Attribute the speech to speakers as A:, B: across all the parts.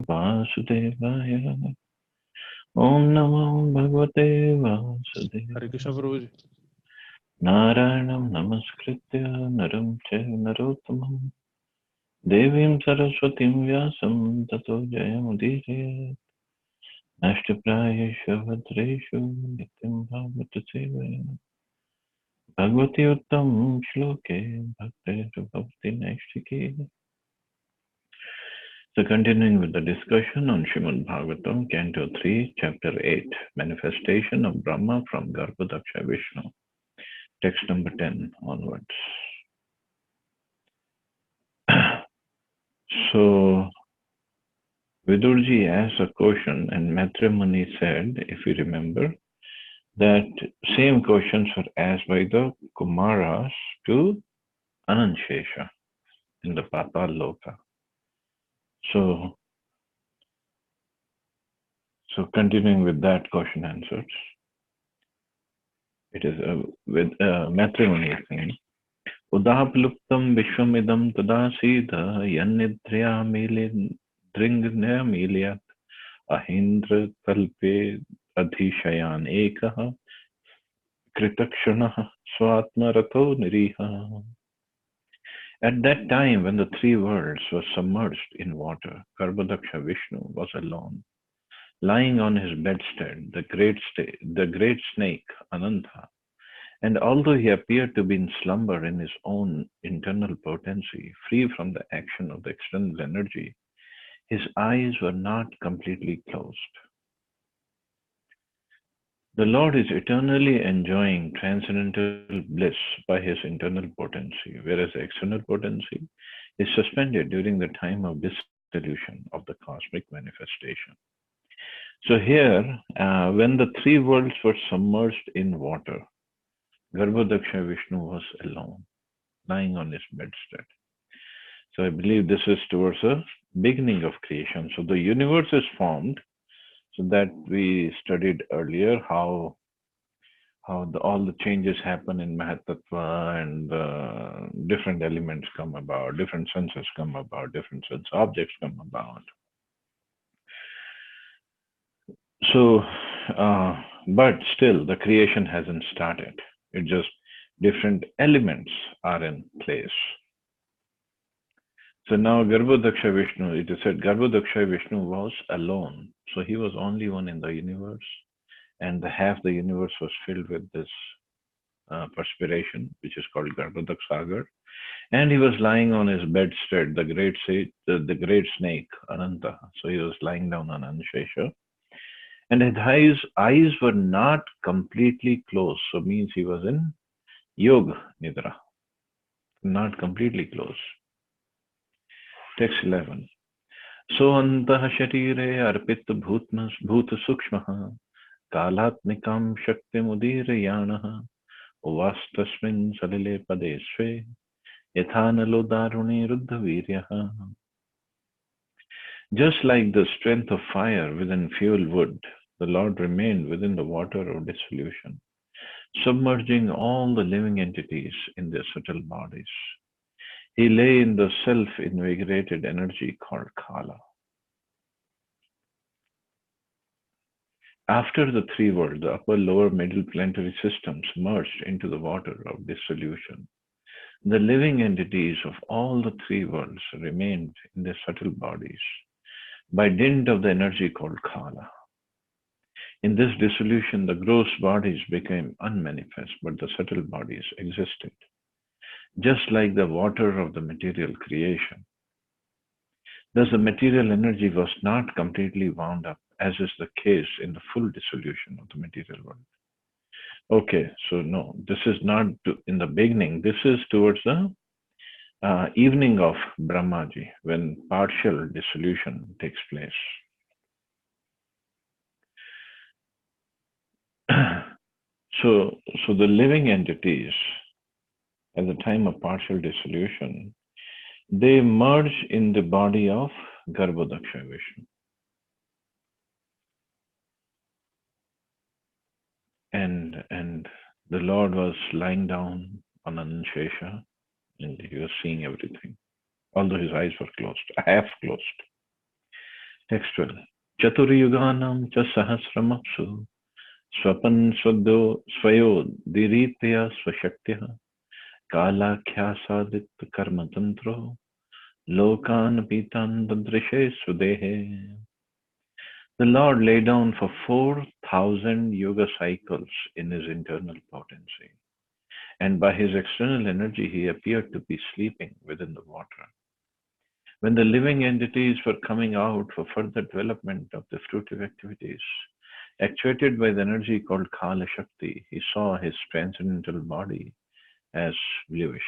A: Vasudevaya. Om Namo Bhagavate
B: Hare
A: Vasudevaya.
B: Krishna Prabhuji.
A: Narayanam Namaskritya Naram Chaiva Narottamam Devim Saraswatim Vyasam Tato Jayamudire Nashtaprayesha Bhadreshu Nityam Bhagavata Sevaya Bhagavati Uttam Shloke Bhakti Bhakti Naishtike. So continuing with the discussion on Srimad Bhagavatam, Canto 3, Chapter 8, Manifestation of Brahma from Garbhodaksha Vishnu. Text number 10 onwards. So Vidurji asked a question and Matrimuni said, if you remember, that same questions were asked by the Kumaras to Ananshesha in the Patal Loka. So continuing with that question answers, it is with Matrimuni saying, उदाप्लुप्तं विश्वमिदं तदासीद यन्निद्रयामीलिदृङ्गन्यमीलयत् अहीन्द्रकल्पे अधिशयान् एकः कृतक्षणः स्वात्मरतो निरीहः. At that time, when the three worlds were submerged in water, Garbhodaksha Vishnu was alone, lying on his bedstead, the great snake Ananta. And although he appeared to be in slumber in his own internal potency, free from the action of the external energy, his eyes were not completely closed. The Lord is eternally enjoying transcendental bliss by his internal potency, whereas the external potency is suspended during the time of dissolution of the cosmic manifestation. So here, when the three worlds were submerged in water, Garbhodaksha Vishnu was alone, lying on his bedstead. So I believe this is towards the beginning of creation. So the universe is formed, so that we studied earlier how all the changes happen in Mahatattva and different elements come about, different senses come about, different sense objects come about. So, but still the creation hasn't started. It just different elements are in place. So now Garbhodaksha Vishnu, it is said Garbhodaksha Vishnu was alone. So he was only one in the universe, and half the universe was filled with this perspiration, which is called Garbhodak Sagar. And he was lying on his bedstead, the great snake, Ananta. So he was lying down on Anshesha. And his eyes were not completely closed. So means he was in Yoga Nidra, not completely closed. Text 11. सोऽन्तः शरीरे अर्पित भूत सूक्ष्मः कालात्मिकां शक्तिमुदीरयाणः उवास्तस्मिन् सलिले पदे स्वे यथा नलो दारुणे रुद्धवीर्यः. Just like the strength of fire within fuel wood, the Lord remained within the water of dissolution, submerging all the living entities in their subtle bodies. He lay in the self-invigorated energy called Kala. After the three worlds, the upper, lower, middle planetary systems merged into the water of dissolution. The living entities of all the three worlds remained in their subtle bodies by dint of the energy called Kala. In this dissolution, the gross bodies became unmanifest, but the subtle bodies existed, just like the water of the material creation. Thus, the material energy was not completely wound up, as is the case in the full dissolution of the material world. Okay, so no, this is not in the beginning. This is towards the evening of Brahmaji, when partial dissolution takes place. So the living entities at the time of partial dissolution, they merge in the body of Garbhodaksha Vishnu. And the Lord was lying down on Anshesha and he was seeing everything, although his eyes were closed, half closed. Textual. Chaturyuganam cha sahasramapsu swapan swadyo swayo diritya swashaktya kalakhyaasadit karmatantro lokan pitan dadrishe sudehe. The Lord lay down for 4,000 yoga cycles in his internal potency, and by his external energy he appeared to be sleeping within the water. When the living entities were coming out for further development of the fruitive activities, actuated by the energy called Kala Shakti, he saw his transcendental body as bluish.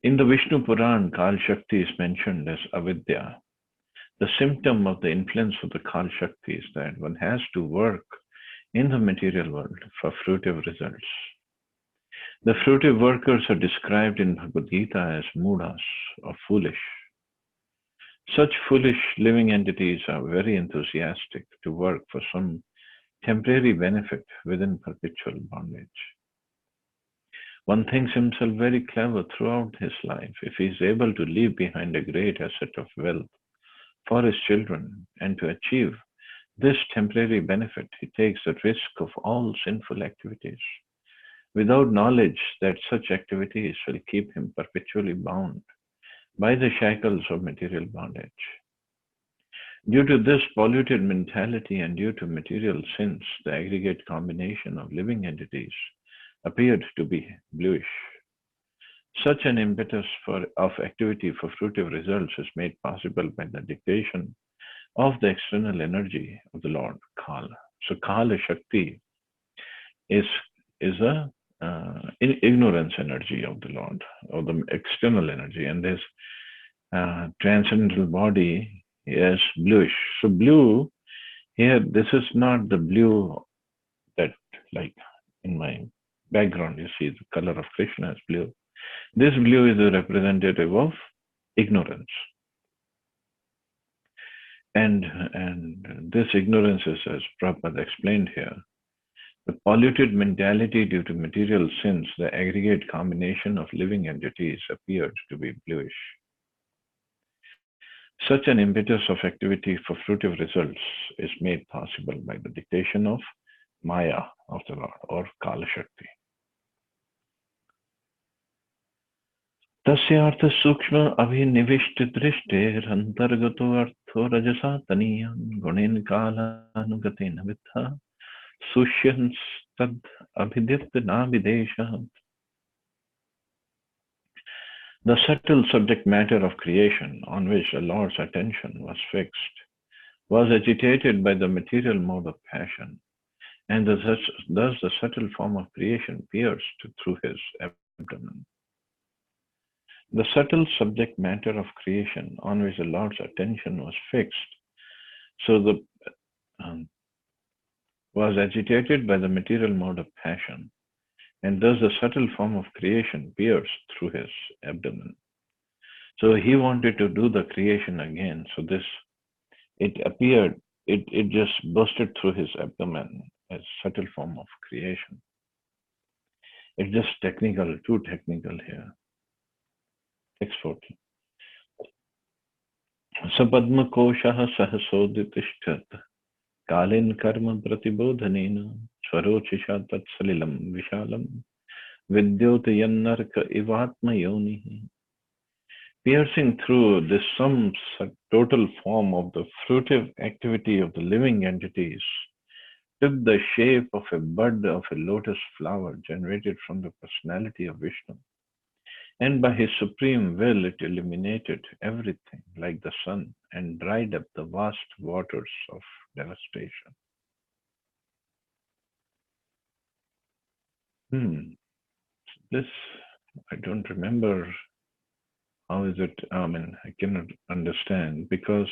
A: In the Vishnu Puran, Kala Shakti is mentioned as avidya. The symptom of the influence of the Kal Shakti is that one has to work in the material world for fruitive results. The fruitive workers are described in Bhagavad Gita as mudas, or foolish. Such foolish living entities are very enthusiastic to work for some temporary benefit within perpetual bondage. One thinks himself very clever throughout his life if he is able to leave behind a great asset of wealth for his children, and to achieve this temporary benefit, he takes the risk of all sinful activities, without knowledge that such activities will keep him perpetually bound by the shackles of material bondage. Due to this polluted mentality and due to material sins, the aggregate combination of living entities appeared to be bluish. Such an impetus of activity for fruitive results is made possible by the dictation of the external energy of the Lord, Kala. So Kala Shakti is a ignorance energy of the Lord, or the external energy, and this transcendental body is bluish. So blue here, this is not the blue that, like in my background, you see the color of Krishna is blue. This blue is a representative of ignorance. And this ignorance is, as Prabhupada explained here, the polluted mentality due to material sins, the aggregate combination of living entities appeared to be bluish. Such an impetus of activity for fruitive results is made possible by the dictation of Maya of the Lord, or Kala Shakti. तस्यार्थ सूक्ष्म अभिनिविष्ट दृष्टेर अंतर्गतो अर्थो रजसा तनीयान गुणेन कालानुगतेन विद्धा सुष्यंस्तद अभिदिप्त नाभिदेशः. The subtle subject matter of creation, on which the Lord's attention was fixed, was agitated by the material mode of passion, and thus the subtle form of creation pierced through his abdomen. The subtle subject matter of creation, on which the Lord's attention was fixed, was agitated by the material mode of passion, and thus the subtle form of creation pierced through his abdomen. So he wanted to do the creation again. So it appeared, it just busted through his abdomen as subtle form of creation. It's just technical, too technical here. Text 40. Sapadma koshaha sahasoditishtat kalin karma pratibodhanena swarochisha tatsalilam vishalam vidyotayannarka ivatma yonihi. Piercing through this some total form of the fruitive activity of the living entities took the shape of a bud of a lotus flower generated from the personality of Vishnu. And by his supreme will, it illuminated everything like the sun and dried up the vast waters of devastation. This, I don't remember. How is it? I cannot understand, because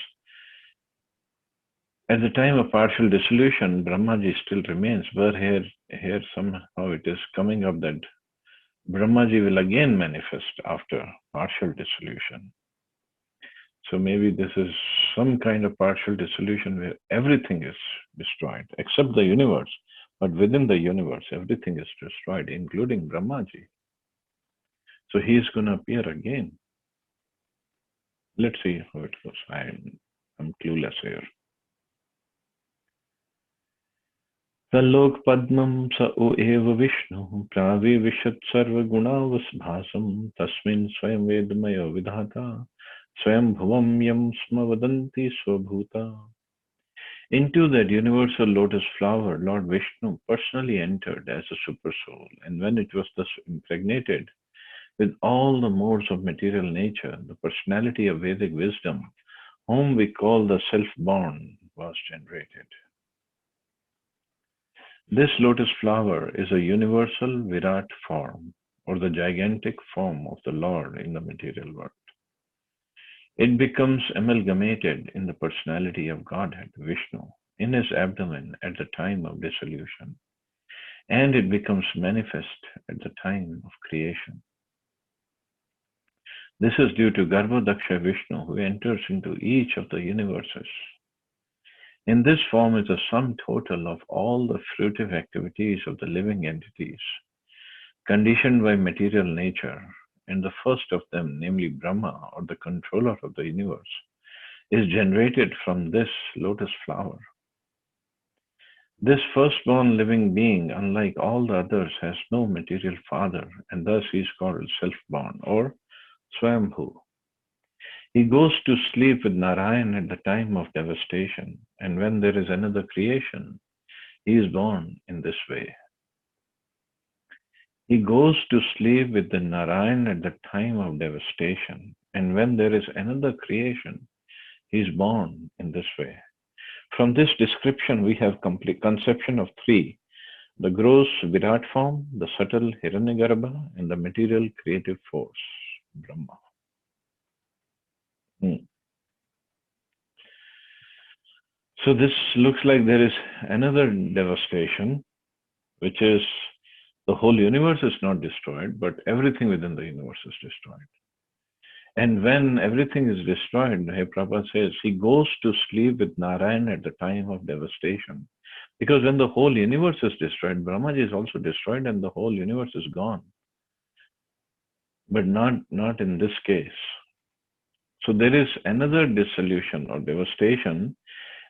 A: at the time of partial dissolution, Brahmaji still remains, but here somehow it is coming up that Brahmaji will again manifest after partial dissolution. So maybe this is some kind of partial dissolution where everything is destroyed except the universe, but within the universe, everything is destroyed, including Brahmaji. So he is going to appear again. Let's see how it goes. I'm clueless here. Salok Padmam sa o eva Vishnu pravivishat sarva gunavasbhasam tasmin swayam vedmaya vidhata swayam bhuvam yam sma vadanti swabhuta. Into that universal lotus flower, Lord Vishnu personally entered as a supersoul, and when it was thus impregnated with all the modes of material nature, the personality of Vedic wisdom, whom we call the self-born, was generated. This lotus flower is a universal Virat form, or the gigantic form of the Lord in the material world. It becomes amalgamated in the personality of Godhead, Vishnu, in his abdomen at the time of dissolution, and it becomes manifest at the time of creation. This is due to Garbhodaksha Vishnu, who enters into each of the universes. In this form is the sum total of all the fruitive activities of the living entities, conditioned by material nature, and the first of them, namely Brahma, or the controller of the universe, is generated from this lotus flower. This firstborn living being, unlike all the others, has no material father, and thus he is called self-born or Swayambhu. He goes to sleep with Narayan at the time of devastation, and when there is another creation, he is born in this way. He goes to sleep with the Narayan at the time of devastation, and when there is another creation, he is born in this way. From this description, we have complete conception of three: the gross Virat form, the subtle Hiranyagarbha, and the material creative force, Brahma. So this looks like there is another devastation, which is the whole universe is not destroyed, but everything within the universe is destroyed. And when everything is destroyed, Hey Prabhupada says, he goes to sleep with Narayan at the time of devastation. Because when the whole universe is destroyed, Brahmaji is also destroyed and the whole universe is gone. But not in this case. So there is another dissolution or devastation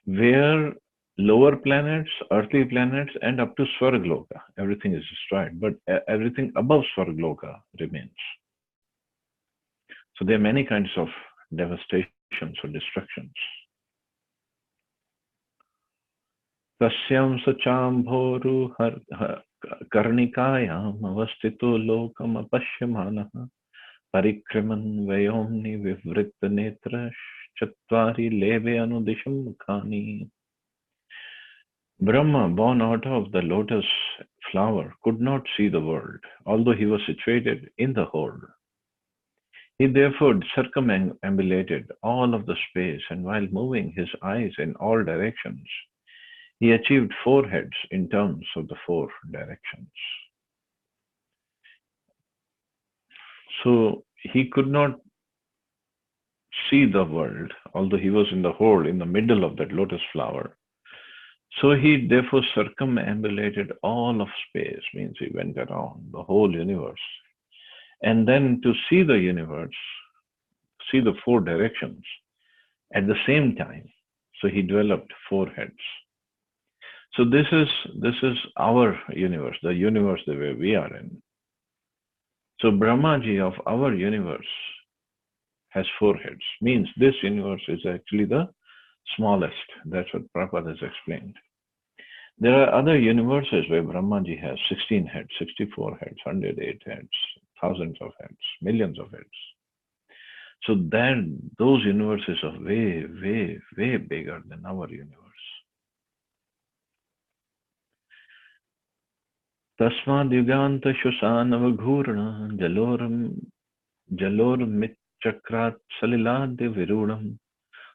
A: where lower planets, earthly planets, and up to Swargloka, everything is destroyed, but everything above Swargloka remains. So there are many kinds of devastations or destructions. Tasyam sachambhoru karnikayam avastito lokam apashyamanaha parikriman vayomni vivritta netra chatvari leve anudisham mukhani. Brahma, born out of the lotus flower, could not see the world, although he was situated in the whole. He therefore circumambulated all of the space, and while moving his eyes in all directions, he achieved 4 heads in terms of the 4 directions. So he could not see the world, although he was in the whole, in the middle of that lotus flower. So he therefore circumambulated all of space, means he went around the whole universe. And then to see the universe, see the 4 directions at the same time. So he developed 4 heads. So this is our universe, the universe the way we are in. So Brahmaji of our universe has 4 heads, means this universe is actually the smallest. That's what Prabhupada has explained. There are other universes where Brahmaji has 16 heads, 64 heads, 108 heads, thousands of heads, millions of heads. So then those universes are way, way, way bigger than our universe. Tasmad yuganta shusanava ghurna jalor mitchakrat saliladi virudam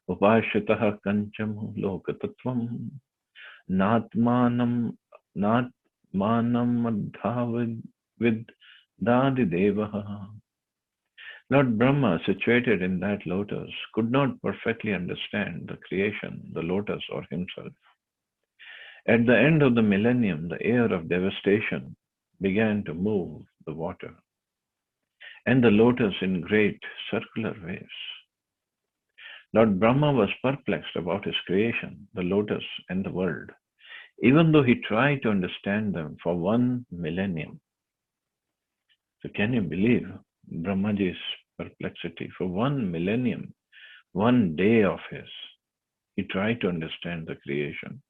A: upashitaha kancham lokatattvam natmanam adhavid dadi devaha. Lord Brahma, situated in that lotus, could not perfectly understand the creation, the lotus, or himself. At the end of the millennium, the air of devastation began to move the water and the lotus in great circular waves. Lord Brahma was perplexed about his creation, the lotus, and the world, even though he tried to understand them for 1 millennium. So, can you believe Brahmaji's perplexity? For 1 millennium, 1 day of his, he tried to understand the creation,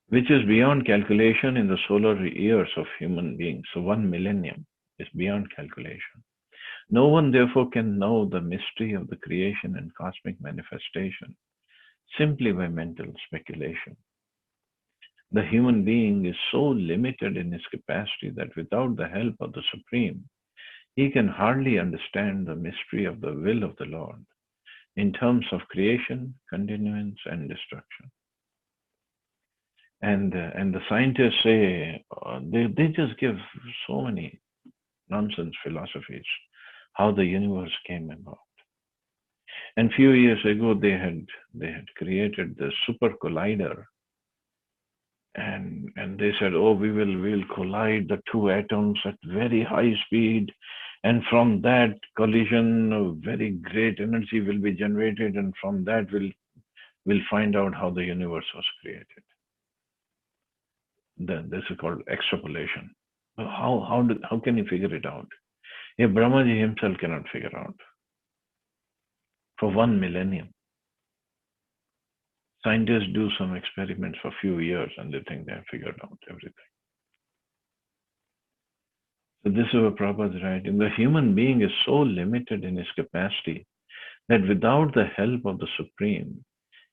A: which is beyond calculation in the solar years of human beings. So, 1 millennium is beyond calculation. No one, therefore, can know the mystery of the creation and cosmic manifestation simply by mental speculation. The human being is so limited in his capacity that without the help of the Supreme, he can hardly understand the mystery of the will of the Lord in terms of creation, continuance, and destruction. And the scientists say they just give so many nonsense philosophies how the universe came about. And few years ago they had created the super collider, and they said, oh, we will collide the two atoms at very high speed, and from that collision a very great energy will be generated, and from that we'll find out how the universe was created. Then this is called extrapolation. How can you figure it out? If Brahmaji himself cannot figure out for 1 millennium. Scientists do some experiments for a few years and they think they have figured out everything. So this is what Prabhupada is writing. The human being is so limited in his capacity that without the help of the Supreme,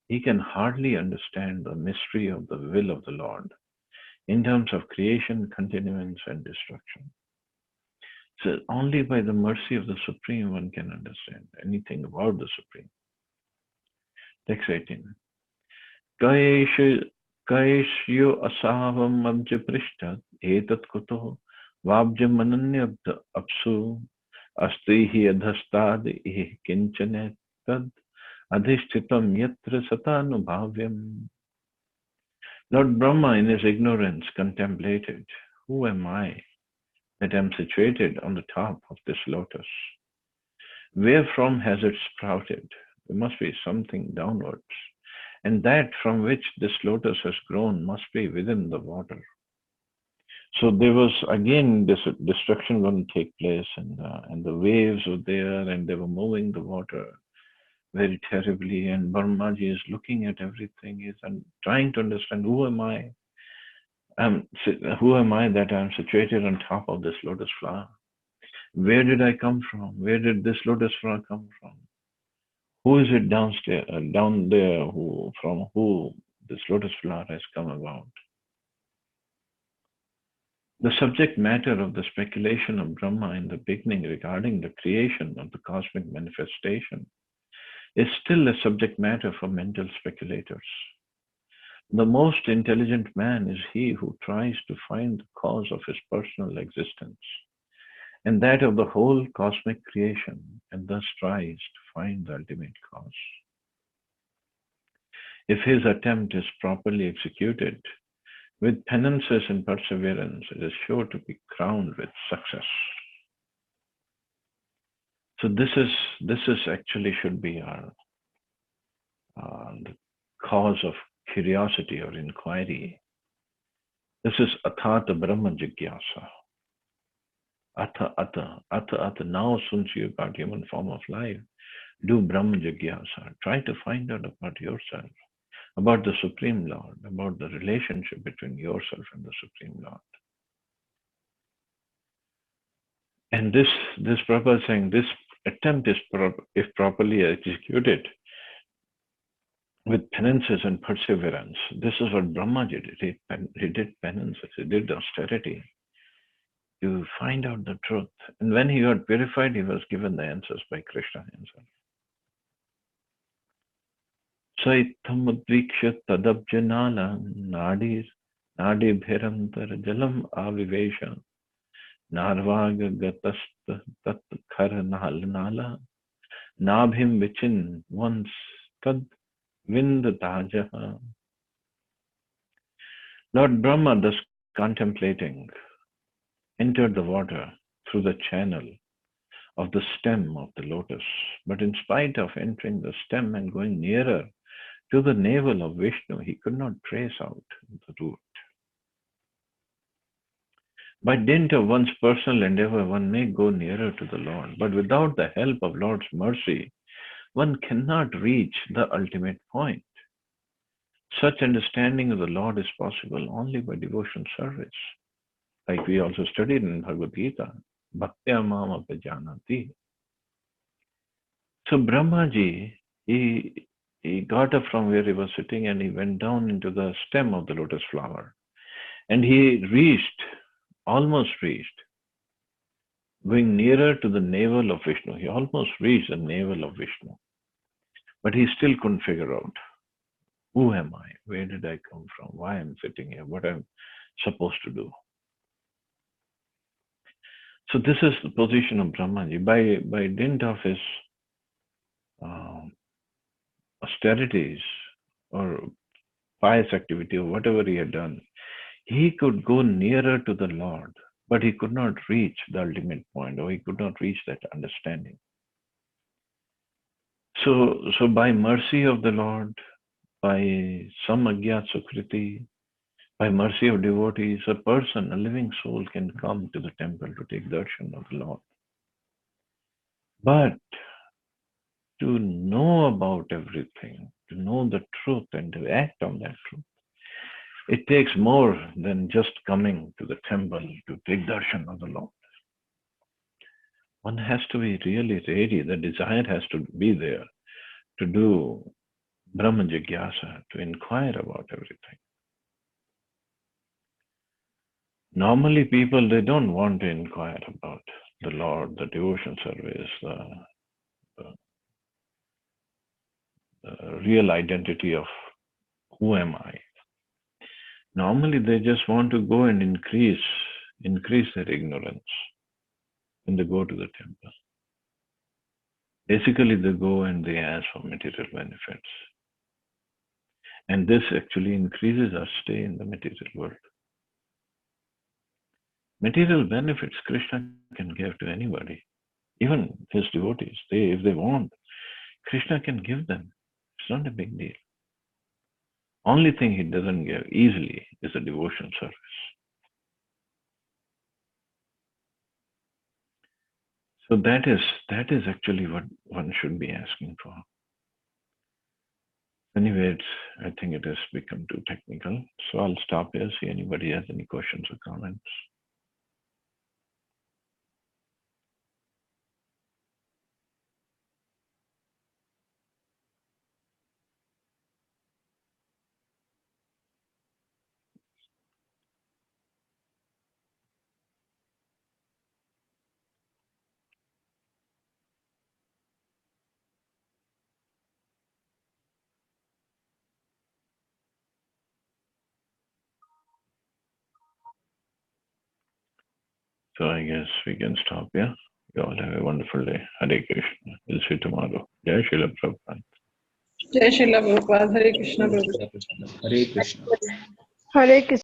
A: he can hardly understand the mystery of the will of the Lord in terms of creation, continuance, and destruction. So only by the mercy of the Supreme one can understand anything about the Supreme. Text 18. Kaishyo asavam abja prishtat etat kuto vabjamananyabda apsu astihi adhastad ih kinchanet tad adhishtitam yatra satanubhavyam. Lord Brahma in his ignorance contemplated, who am I that am situated on the top of this lotus? Wherefrom has it sprouted? There must be something downwards. And that from which this lotus has grown must be within the water. So there was again this destruction going to take place, and the waves were there, and they were moving the water very terribly. And Brahmaji is looking at everything, is and trying to understand, who am I? Who am I that I'm situated on top of this lotus flower? Where did I come from? Where did this lotus flower come from? Who is it downstairs, down there, from who this lotus flower has come about? The subject matter of the speculation of Brahma in the beginning regarding the creation of the cosmic manifestation is still a subject matter for mental speculators. The most intelligent man is he who tries to find the cause of his personal existence and that of the whole cosmic creation, and thus tries to find the ultimate cause. If his attempt is properly executed, with penances and perseverance, it is sure to be crowned with success. So this is actually should be our the cause of curiosity or inquiry. This is Athata Brahma Jigyasa. Atha. Now, since you got human form of life, do Brahma Jigyasa. Try to find out about yourself, about the Supreme Lord, about the relationship between yourself and the Supreme Lord. And this Prabhupada is saying, this attempt is, if properly executed, with penances and perseverance. This is what Brahma did. He did penances, he did austerity to find out the truth. And when he got purified, he was given the answers by Krishna himself. Saitam adviksha tadabjanala nadi bhirantar jalam avivesha narvaga gatast tat khar nala nabhim vichin once tad vindatajaha. Lord Brahma, thus contemplating, entered the water through the channel of the stem of the lotus. But in spite of entering the stem and going nearer to the navel of Vishnu, he could not trace out the root. By dint of one's personal endeavor, one may go nearer to the Lord, but without the help of Lord's mercy, one cannot reach the ultimate point. Such understanding of the Lord is possible only by devotion service. Like we also studied in Bhagavad Gita, Bhaktya Mam Apajanati. So Brahmaji, he got up from where he was sitting and he went down into the stem of the lotus flower. And he almost reached, going nearer to the navel of Vishnu. He almost reached the navel of Vishnu. But he still couldn't figure out, who am I? Where did I come from? Why I'm sitting here? What I'm supposed to do? So this is the position of Brahmaji. By dint of his austerities or pious activity or whatever he had done, he could go nearer to the Lord, but he could not reach the ultimate point, or he could not reach that understanding. So by mercy of the Lord, by some Agyat Sukriti, by mercy of devotees, a person, a living soul, can come to the temple to take darshan of the Lord. But to know about everything, to know the truth and to act on that truth, it takes more than just coming to the temple to take darshan of the Lord. One has to be really ready. The desire has to be there to do Brahma Jigyasa, to inquire about everything. Normally people, they don't want to inquire about the Lord, the devotion service, the real identity of who am I. Normally they just want to go and increase their ignorance when they go to the temple. Basically they go and they ask for material benefits. And this actually increases our stay in the material world. Material benefits Krishna can give to anybody, even his devotees. If they want, Krishna can give them. It's not a big deal. Only thing he doesn't give easily is the devotion service. So that is actually what one should be asking for. Anyway, I think it has become too technical. So I'll stop here, see anybody has any questions or comments. So I guess we can stop here. You all have a wonderful day. Hare Krishna. We'll see you tomorrow. Jai Srila Prabhupada.
B: Jai Srila Prabhupada. Hare Krishna Prabhupada.
C: Hare Krishna.
D: Hare Krishna.